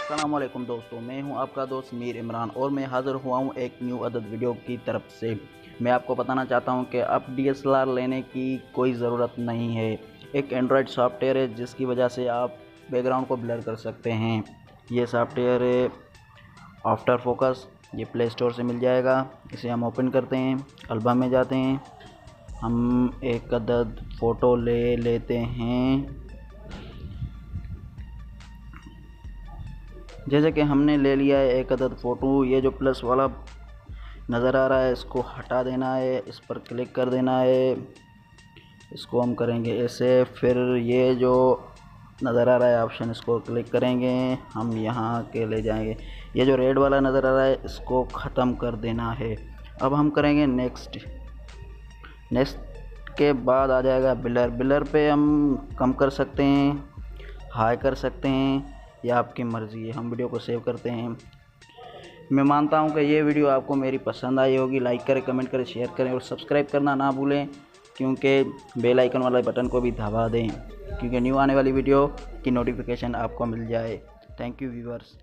अस्सलामुअलैकुम दोस्तों, मैं हूं आपका दोस्त मीर इमरान और मैं हाज़िर हुआ हूं एक न्यू अदद वीडियो की तरफ से। मैं आपको बताना चाहता हूं कि अब DSLR लेने की कोई ज़रूरत नहीं है। एक एंड्रॉयड सॉफ्टवेयर है जिसकी वजह से आप बैकग्राउंड को ब्लर कर सकते हैं। ये सॉफ्टवेयर है आफ्टर फोकस, ये प्ले स्टोर से मिल जाएगा। इसे हम ओपन करते हैं, एल्बम में जाते हैं, हम एक अदद फ़ोटो ले लेते हैं। जैसे कि हमने ले लिया है एक अदद फ़ोटो। ये जो प्लस वाला नज़र आ रहा है इसको हटा देना है, इस पर क्लिक कर देना है। इसको हम करेंगे ऐसे, फिर ये जो नज़र आ रहा है ऑप्शन, इसको क्लिक करेंगे, हम यहाँ के ले जाएंगे। ये जो रेड वाला नज़र आ रहा है इसको ख़त्म कर देना है। अब हम करेंगे नेक्स्ट के बाद आ जाएगा ब्लर पे हम कम कर सकते हैं, हाई कर सकते हैं, या आपकी मर्ज़ी है। हम वीडियो को सेव करते हैं। मैं मानता हूं कि ये वीडियो आपको मेरी पसंद आई होगी। लाइक करें, कमेंट करें, शेयर करें और सब्सक्राइब करना ना भूलें, क्योंकि बेल आइकन वाले बटन को भी दबा दें, क्योंकि न्यू आने वाली वीडियो की नोटिफिकेशन आपको मिल जाए। Thank you viewers.